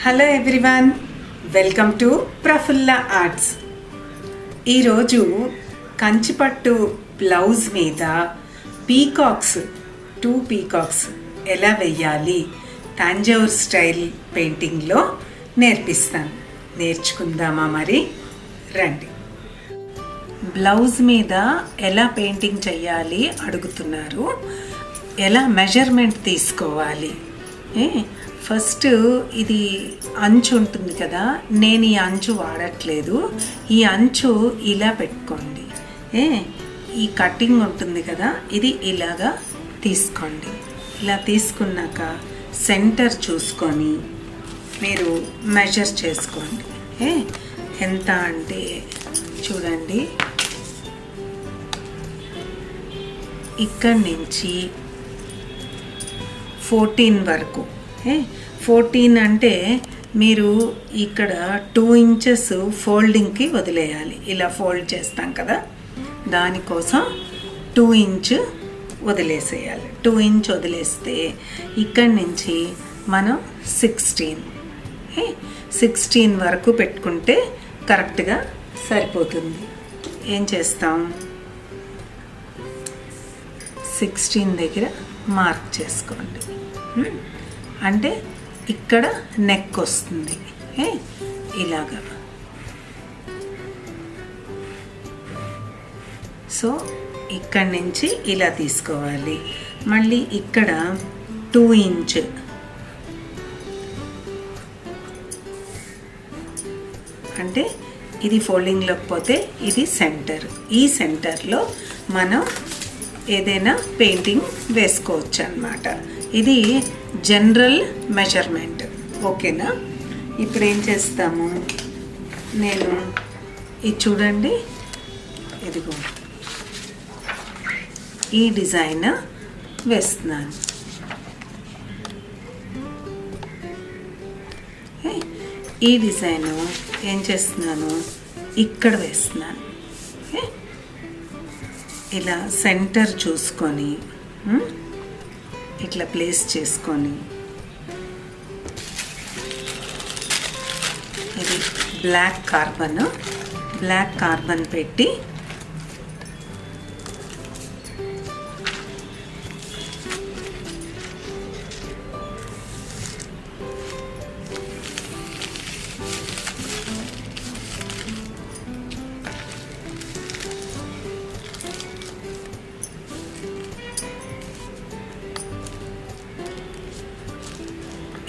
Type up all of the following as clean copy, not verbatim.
Hello everyone, welcome to Prafulla arts. ఈరోజు కంచిపట్టు blouse మీద peacocks 2 peacocks ఎలా వెయ్యాలి తంజావూర్ స్టైల్ పెయింటింగ్లో నేర్పిస్తాను. నేర్చుకుందామా మరి? రండి. బ్లౌజ్ మీద ఎలా పెయింటింగ్ చేయాలి అడుగుతున్నారు. ఎలా మెజర్మెంట్ తీసుకోవాలి? ఫస్ట్ ఇది అంచు ఉంటుంది కదా, నేను ఈ అంచు వాడట్లేదు. ఈ అంచు ఇలా పెట్టుకోండి. ఈ కటింగ్ ఉంటుంది కదా, ఇది ఇలాగా తీసుకోండి. ఇలా తీసుకున్నాక సెంటర్ చూసుకొని మీరు మెజర్ చేసుకోండి. ఎంత అంటే చూడండి, ఇక్కడి నుంచి 14 వరకు. 14 అంటే మీరు ఇక్కడ 2 ఇంచెస్ ఫోల్డింగ్కి వదిలేయాలి. ఇలా ఫోల్డ్ చేస్తాం కదా, దానికోసం 2 ఇంచ్ వదిలేసేయాలి. 2 ఇంచ్ వదిలేస్తే ఇక్కడి నుంచి మనం 16 వరకు పెట్టుకుంటే కరెక్ట్గా సరిపోతుంది. ఏం చేస్తాం, 16 దగ్గర మార్క్ చేసుకోండి. అంటే ఇక్కడ నెక్ వస్తుంది ఇలాగా. సో ఇక్కడి నుంచి ఇలా తీసుకోవాలి. మళ్ళీ ఇక్కడ 2 ఇంచ్, అంటే ఇది ఫోల్డింగ్లోకి పోతే ఇది సెంటర్. ఈ సెంటర్లో మనం ఏదైనా పెయింటింగ్ వేసుకోవచ్చు అన్నమాట. ఇది జనరల్ మెజర్మెంట్. ఓకేనా? ఇప్పుడు ఏం చేస్తాము, నేను ఇది చూడండి, ఇదిగో ఈ డిజైన్ వేస్తున్నాను. ఈ డిజైన్ ఏం చేస్తున్నాను, ఇక్కడ వేస్తున్నాను. ఇలా సెంటర్ చూసుకొని ఇట్లా ప్లేస్ చేసుకొని, ఇది బ్లాక్ కార్బన్ పెట్టి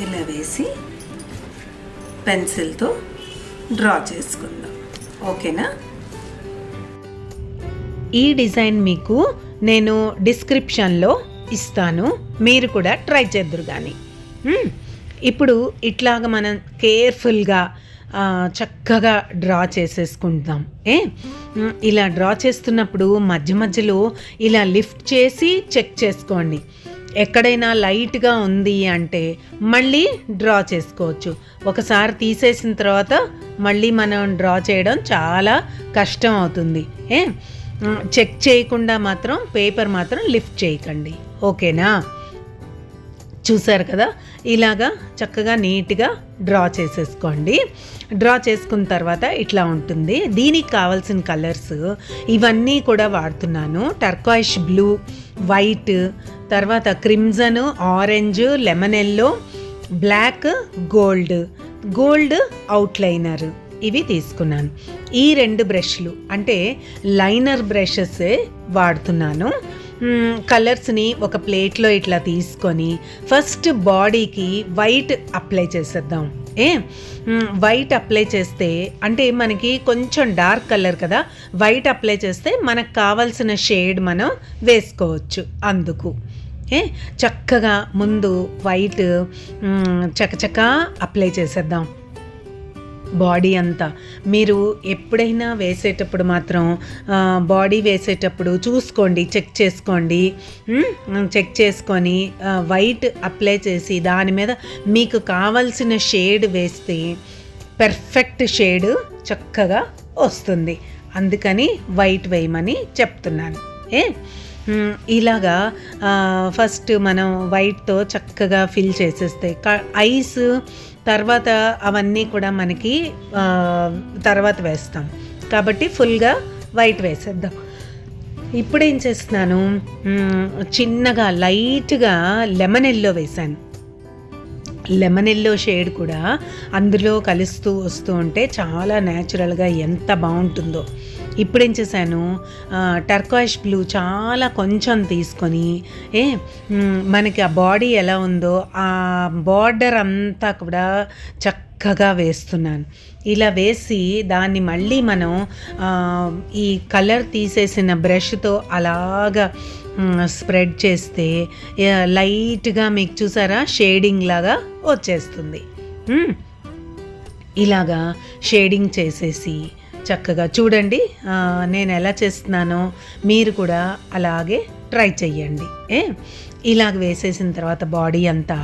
ఇలా వేసి పెన్సిల్తో డ్రా చేసుకుందాం. ఓకేనా? ఈ డిజైన్ మీకు నేను డిస్క్రిప్షన్లో ఇస్తాను, మీరు కూడా ట్రై చేద్దురు. కానీ ఇప్పుడు ఇట్లాగా మనం కేర్ఫుల్గా చక్కగా డ్రా చేసేసుకుంటాం. ఇలా డ్రా చేస్తున్నప్పుడు మధ్య మధ్యలో ఇలా లిఫ్ట్ చేసి చెక్ చేసుకోండి. ఎక్కడైనా లైట్గా ఉంది అంటే మళ్ళీ డ్రా చేసుకోవచ్చు. ఒకసారి తీసేసిన తర్వాత మళ్ళీ మనం డ్రా చేయడం చాలా కష్టం అవుతుంది. చెక్ చేయకుండా మాత్రం పేపర్ మాత్రం లిఫ్ట్ చేయకండి. ఓకేనా? చూసారు కదా, ఇలాగా చక్కగా నీట్గా డ్రా చేసేసుకోండి. డ్రా చేసుకున్న తర్వాత ఇట్లా ఉంటుంది. దీనికి కావాల్సిన కలర్స్ ఇవన్నీ కూడా వాడుతున్నాను. టర్కాయిష్ బ్లూ, వైట్, తర్వాత crimson, orange, lemon yellow, black, gold outliner ఇవి తీసుకున్నాను. ఈ 2 బ్రష్లు అంటే లైనర్ బ్రషెస్ వాడుతున్నాను. కలర్స్ని ఒక ప్లేట్లో ఇట్లా తీసుకొని ఫస్ట్ బాడీకి వైట్ అప్లై చేసేద్దాం. వైట్ అప్లై చేస్తే అంటే మనకి కొంచెం డార్క్ కలర్ కదా, వైట్ అప్లై చేస్తే మనకు కావాల్సిన షేడ్ మనం వేసుకోవచ్చు. అందుకు చక్కగా ముందు వైట్ చకచకా అప్లై చేసేద్దాం బాడీ అంతా. మీరు ఎప్పుడైనా వేసేటప్పుడు మాత్రం బాడీ వేసేటప్పుడు చూసుకోండి, చెక్ చేసుకొని వైట్ అప్లై చేసి దాని మీద మీకు కావాల్సిన షేడ్ వేస్తే పర్ఫెక్ట్ షేడ్ చక్కగా వస్తుంది. అందుకని వైట్ వేయమని చెప్తున్నాను. ఇలాగా ఫస్ట్ మనం వైట్తో చక్కగా ఫిల్ చేసేస్తే ఐస్ తర్వాత అవన్నీ కూడా మనకి తర్వాత వేస్తాం కాబట్టి ఫుల్గా వైట్ వేసేద్దాం. ఇప్పుడు ఏం చేస్తున్నాను, చిన్నగా లైట్గా లెమన్ ఎల్లో వేశాను. లెమన్ ఎల్లో షేడ్ కూడా అందులో కలుస్తూ వస్తూ ఉంటే చాలా న్యాచురల్గా ఎంత బాగుంటుందో. ఇప్పుడు ఏం చేశాను, టర్కాయిష్ బ్లూ చాలా కొంచెం తీసుకొని మనకి ఆ బాడీ ఎలా ఉందో ఆ బార్డర్ అంతా కూడా చక్కగా వేస్తున్నాను. ఇలా వేసి దాన్ని మళ్ళీ మనం ఈ కలర్ తీసేసిన బ్రష్తో అలాగా స్ప్రెడ్ చేస్తే లైట్గా మీకు చూసారా షేడింగ్ లాగా వచ్చేస్తుంది. ఇలాగా షేడింగ్ చేసేసి చక్కగా చూడండి నేను ఎలా చేస్తున్నానో మీరు కూడా అలాగే ట్రై చెయ్యండి. ఇలాగ వేసేసిన తర్వాత బాడీ అంతా,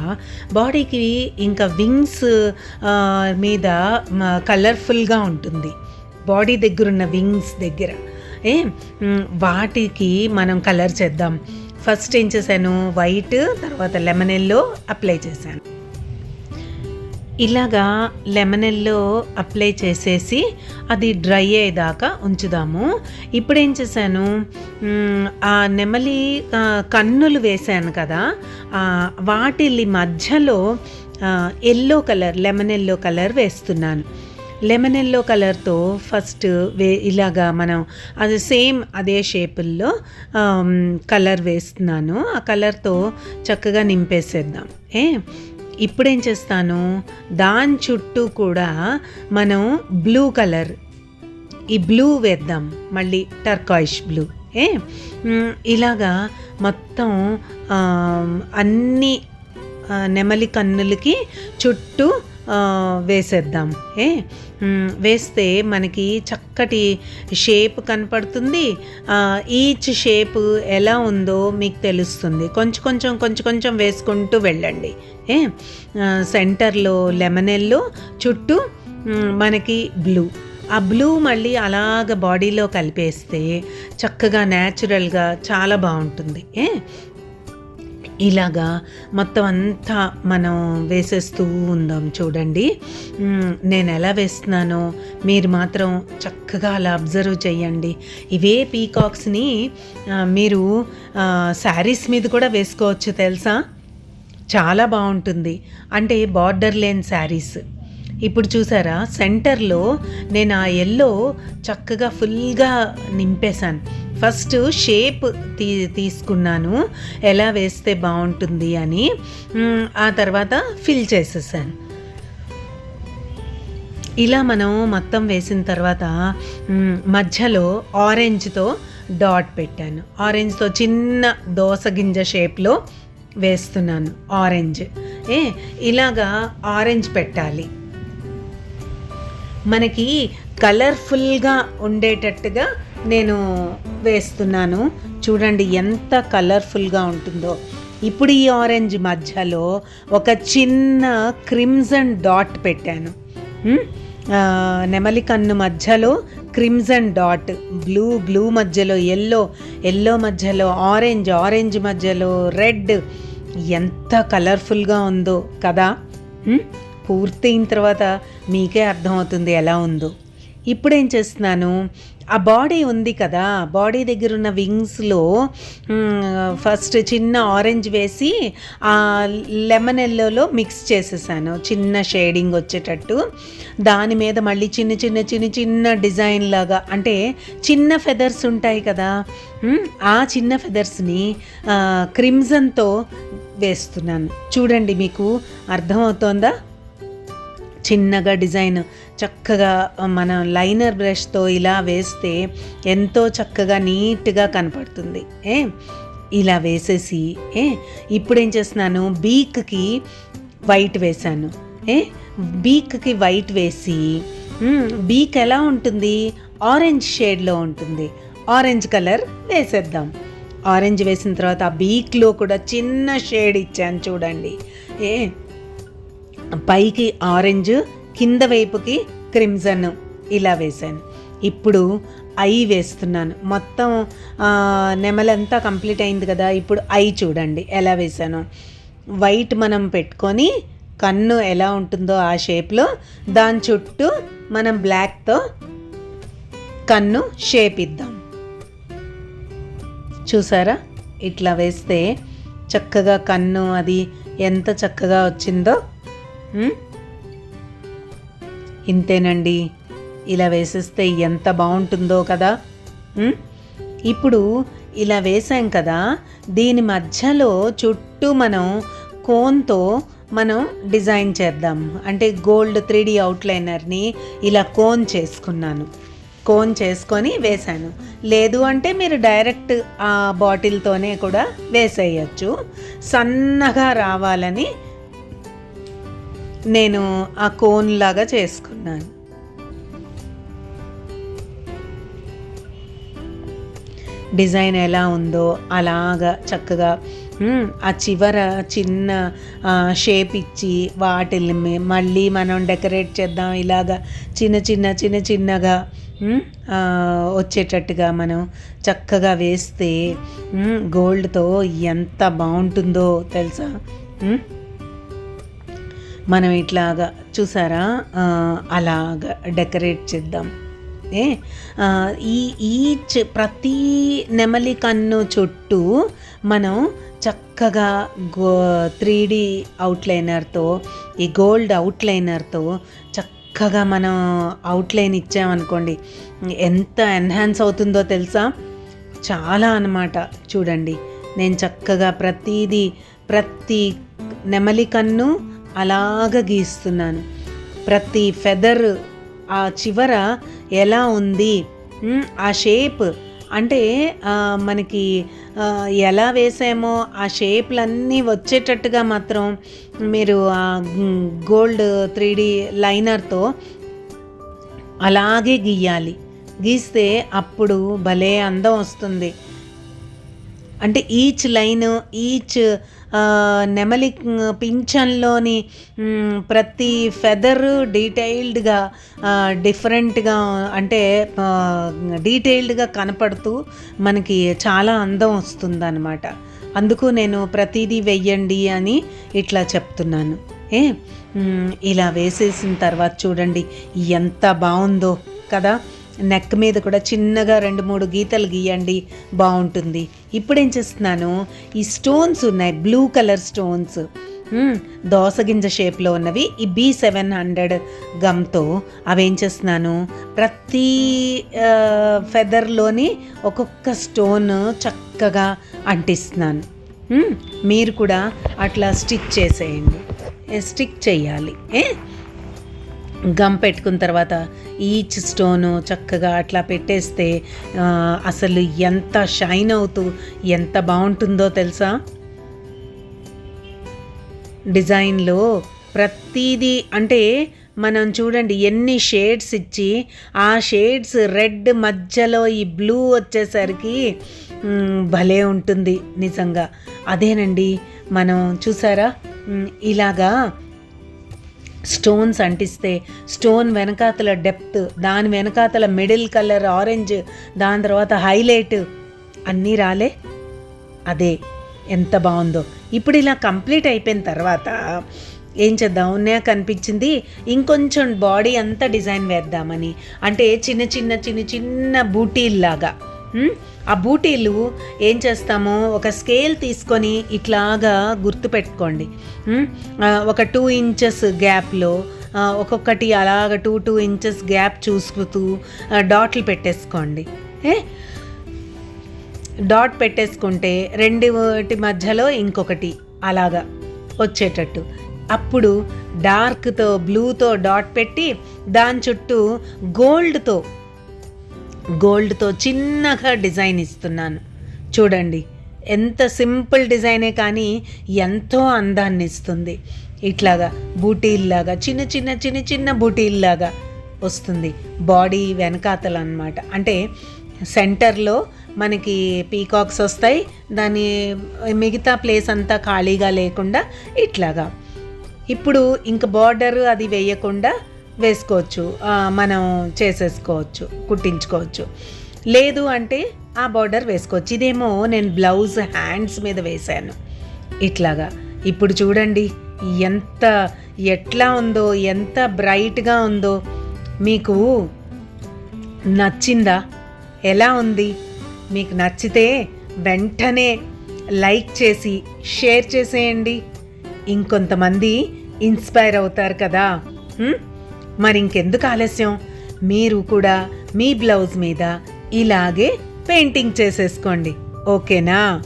బాడీకి ఇంకా వింగ్స్ మీద కలర్ఫుల్గా ఉంటుంది. బాడీ దగ్గరున్న వింగ్స్ దగ్గర వాటికి మనం కలర్ చేద్దాం. ఫస్ట్ ఏం చేశాను, వైట్, తర్వాత లెమన్ ఎల్లో అప్లై చేశాను. ఇలాగా లెమన్ ఎల్లో అప్లై చేసేసి అది డ్రై అయ్యేదాకా ఉంచుదాము. ఇప్పుడు ఏం చేశాను, ఆ నెమలి కన్నులు వేశాను కదా, వాటి మధ్యలో yellow colour, lemon yellow colour వేస్తున్నాను. లెమన్ ఎల్లో కలర్తో ఫస్ట్ ఇలాగా మనం అది సేమ్ అదే షేపుల్లో కలర్ వేస్తున్నాను. ఆ కలర్తో చక్కగా నింపేసేద్దాం. ఇప్పుడేం చేస్తాను, దాని చుట్టూ కూడా మనం బ్లూ కలర్, ఈ బ్లూ వేద్దాం, మళ్ళీ టర్కాయిష్ బ్లూ. ఇలాగా మొత్తం అన్ని నెమలి కన్నులకి చుట్టూ వేసేద్దాం. వేస్తే మనకి చక్కటి షేప్ కనపడుతుంది. ఈచ్ షేప్ ఎలా ఉందో మీకు తెలుస్తుంది. కొంచెం కొంచెం వేసుకుంటూ వెళ్ళండి. సెంటర్లో లెమన్ ఎల్లో, చుట్టూ మనకి బ్లూ. ఆ బ్లూ మళ్ళీ అలాగ బాడీలో కలిపేస్తే చక్కగా న్యాచురల్గా చాలా బాగుంటుంది. ఇలాగా మొత్తం అంతా మనం వేసేస్తూ ఉందాం. చూడండి నేను ఎలా వేస్తున్నానో మీరు మాత్రం చక్కగా అలా అబ్జర్వ్ చేయండి. ఇవే పీకాక్స్ని మీరు శారీస్ మీద కూడా వేసుకోవచ్చు తెలుసా, చాలా బాగుంటుంది. అంటే బార్డర్ లేని శారీస్. ఇప్పుడు చూసారా సెంటర్లో నేను ఆ ఎల్లో చక్కగా ఫుల్గా నింపేశాను. ఫస్ట్ షేప్ తీసుకున్నాను ఎలా వేస్తే బాగుంటుంది అని, ఆ తర్వాత ఫిల్ చేసేసాను. ఇలా మనం మొత్తం వేసిన తర్వాత మధ్యలో ఆరెంజ్తో డాట్ పెట్టాను. ఆరెంజ్తో చిన్న దోస గింజ షేప్లో వేస్తున్నాను ఆరెంజ్. ఇలాగా ఆరెంజ్ పెట్టాలి, మనకి కలర్ఫుల్గా ఉండేటట్టుగా నేను వేస్తున్నాను. చూడండి ఎంత కలర్ఫుల్గా ఉంటుందో. ఇప్పుడు ఈ ఆరెంజ్ మధ్యలో ఒక చిన్న క్రిమ్సన్ డాట్ పెట్టాను. నెమలి కన్ను మధ్యలో క్రిమ్సన్ డాట్, బ్లూ మధ్యలో ఎల్లో మధ్యలో ఆరెంజ్ మధ్యలో రెడ్. ఎంత కలర్ఫుల్గా ఉందో కదా. పూర్తయిన తర్వాత మీకే అర్థమవుతుంది ఎలా ఉందో. ఇప్పుడు ఏం చేస్తున్నాను, ఆ బాడీ ఉంది కదా, బాడీ దగ్గర ఉన్న వింగ్స్లో ఫస్ట్ చిన్న ఆరెంజ్ వేసి ఆ లెమన్ ఎల్లోలో మిక్స్ చేసేసాను, చిన్న షేడింగ్ వచ్చేటట్టు. దాని మీద మళ్ళీ చిన్న డిజైన్ లాగా, అంటే చిన్న ఫెదర్స్ ఉంటాయి కదా, ఆ చిన్న ఫెదర్స్ని క్రిమ్సన్తో వేస్తున్నాను. చూడండి మీకు అర్థమవుతోందా. చిన్నగా డిజైన్ చక్కగా మనం లైనర్ బ్రష్తో ఇలా వేస్తే ఎంతో చక్కగా నీట్గా కనపడుతుంది. ఇలా వేసేసి ఇప్పుడు ఏం చేస్తున్నాను, బీక్కి వైట్ వేశాను. బీక్కి వైట్ వేసి బీక్ ఎలా ఉంటుంది, ఆరెంజ్ షేడ్లో ఉంటుంది. ఆరెంజ్ కలర్ వేసేద్దాం. ఆరెంజ్ వేసిన తర్వాత ఆ బీక్లో కూడా చిన్న షేడ్ ఇచ్చాను చూడండి. పైకి ఆరెంజ్, కింద వైపుకి క్రిమ్సన్ ఇలా వేశాను. ఇప్పుడు ఐ వేస్తున్నాను. మొత్తం నెమలంతా కంప్లీట్ అయింది కదా. ఇప్పుడు ఐ చూడండి ఎలా వేశాను. వైట్ మనం పెట్టుకొని కన్ను ఎలా ఉంటుందో ఆ షేప్లో దాని చుట్టూ మనం బ్లాక్తో కన్ను షేప్ ఇద్దాం. చూసారా, ఇట్లా వేస్తే చక్కగా కన్ను అది ఎంత చక్కగా వచ్చిందో. ఇంతేనండి, ఇలా వేసేస్తే ఎంత బాగుంటుందో కదా. ఇప్పుడు ఇలా వేసాం కదా, దీని మధ్యలో చుట్టూ మనం కోన్తో మనం డిజైన్ చేద్దాం. అంటే గోల్డ్ 3D అవుట్లైనర్ని ఇలా కోన్ చేసుకున్నాను, కోన్ చేసుకొని వేసాను. లేదు అంటే మీరు డైరెక్ట్ ఆ బాటిల్తోనే కూడా వేసేయచ్చు. సన్నగా రావాలని నేను ఆ కోన్ లాగా చేసుకున్నాను. డిజైన్ ఎలా ఉందో అలాగా చక్కగా ఆ చివర చిన్న షేప్ ఇచ్చి వాటిని మళ్ళీ మనం డెకరేట్ చేద్దాం. ఇలాగా చిన్నగా వచ్చేటట్టుగా మనం చక్కగా వేస్తే గోల్డ్తో ఎంత బాగుంటుందో తెలుసా. మనం ఇట్లాగా చూసారా, అలాగా డెకరేట్ చేద్దాం. ఈచ్ ప్రతి నెమలి కన్ను చుట్టూ మనం చక్కగా 3D అవుట్లైనర్తో, ఈ గోల్డ్ అవుట్లైనర్తో చక్కగా మనం అవుట్లైన్ ఇచ్చామనుకోండి, ఎంత ఎన్హాన్స్ అవుతుందో తెలుసా. చాలా అన్నమాట. చూడండి, నేను చక్కగా ప్రతి నెమలి కన్ను అలాగ గీస్తున్నాను. ప్రతి ఫెదర్ ఆ చివర ఎలా ఉంది, ఆ షేప్ అంటే మనకి ఎలా వేసామో ఆ షేప్లన్నీ వచ్చేటట్టుగా మాత్రం మీరు ఆ గోల్డ్ 3D లైనర్తో అలాగే గీయాలి. గీస్తే అప్పుడు భలే అందం వస్తుంది. అంటే ఈచ్ లైన్, ఈచ్ నెమలి పింఛన్లోని ప్రతి ఫెదర్ డీటెయిల్డ్గా డిఫరెంట్గా అంటే డీటెయిల్డ్గా కనపడుతూ మనకి చాలా అందం వస్తుందన్నమాట. అందుకు నేను ప్రతిదీ వెయ్యండి అని ఇట్లా చెప్తున్నాను. ఇలా వేసేసిన తర్వాత చూడండి ఎంత బాగుందో కదా. నెక్ మీద కూడా చిన్నగా 2-3 గీతలు గీయండి, బాగుంటుంది. ఇప్పుడు ఏం చేస్తున్నాను, ఈ స్టోన్స్ ఉన్నాయి, బ్లూ కలర్ స్టోన్స్, దోసగింజ షేప్లో ఉన్నవి, ఈ B700 గమ్తో అవేం చేస్తున్నాను, ప్రతి ఫెదర్లోని ఒక్కొక్క స్టోన్ చక్కగా అంటిస్తున్నాను. మీరు కూడా అట్లా స్టిక్ చేయాలి. గమ్ పెట్టుకున్న తర్వాత ఈచ్ స్టోను చక్కగా అట్లా పెట్టేస్తే అసలు ఎంత షైన్ అవుతూ ఎంత బాగుంటుందో తెలుసా. డిజైన్లో ప్రతిదీ అంటే మనం చూడండి ఎన్ని షేడ్స్ ఇచ్చి ఆ షేడ్స్ రెడ్ మధ్యలో ఈ బ్లూ వచ్చేసరికి భలే ఉంటుంది నిజంగా. అదేనండి మనం చూసారా, ఇలాగా స్టోన్స్ అంటిస్తే స్టోన్ వెనకాతల డెప్త్, దాని వెనకాతల మిడిల్ కలర్ ఆరెంజ్, దాని తర్వాత హైలైట్ అన్నీ రాలే. అదే ఎంత బాగుందో. ఇప్పుడు ఇలా కంప్లీట్ అయిపోయిన తర్వాత ఏం చేద్దాం, నాకు అనిపించింది ఇంకొంచెం బాడీ అంతా డిజైన్ వేద్దామని. అంటే చిన్న బూటీల్లాగా. ఆ బూటీలు ఏం చేస్తామో ఒక స్కేల్ తీసుకొని ఇట్లాగా గుర్తు పెట్టుకోండి. ఒక 2 ఇంచెస్ గ్యాప్లో ఒక్కొక్కటి అలాగ 2 ఇంచెస్ గ్యాప్ చూసుకుతూ డాట్లు పెట్టేసుకోండి. డాట్ పెట్టేసుకుంటే 2 మధ్యలో ఇంకొకటి అలాగా వచ్చేటట్టు. అప్పుడు డార్క్తో బ్లూతో డాట్ పెట్టి దాని చుట్టూ గోల్డ్తో చిన్నగా డిజైన్ ఇస్తున్నాను. చూడండి ఎంత సింపుల్ డిజైనే కానీ ఎంతో అందాన్ని ఇస్తుంది. ఇట్లాగా బూటీల్లాగా చిన్న బూటీల్లాగా వస్తుంది బాడీ వెనకాతలు అన్నమాట. అంటే సెంటర్లో మనకి పీకాక్స్ వస్తాయి, దాని మిగతా ప్లేస్ అంతా ఖాళీగా లేకుండా ఇట్లాగా. ఇప్పుడు ఇంక బార్డర్ అది వేయకుండా వేసుకోవచ్చు, మనం చేసేసుకోవచ్చు, కుట్టించుకోవచ్చు. లేదు అంటే ఆ బార్డర్ వేసుకోవచ్చు. ఇదేమో నేను బ్లౌజ్ హ్యాండ్స్ మీద వేశాను ఇట్లాగా. ఇప్పుడు చూడండి ఎంత ఎట్లా ఉందో, ఎంత బ్రైట్గా ఉందో. మీకు నచ్చిందా? ఎలా ఉంది? మీకు నచ్చితే వెంటనే లైక్ చేసి షేర్ చేసేయండి. ఇంకొంతమంది ఇన్స్పైర్ అవుతారు కదా. మరి ఇంకెందుకు ఆలస్యం, మీరు కూడా మీ బ్లౌజ్ మీద ఇలాగే పెయింటింగ్ చేసేసుకోండి. ఓకేనా?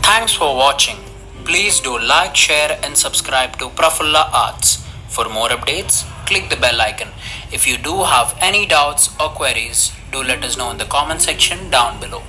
Thanks for watching. Please do like, share and subscribe to Prafulla Arts. For more updates, click the bell icon. If you do have any doubts or queries, do let us know in the comment section down below.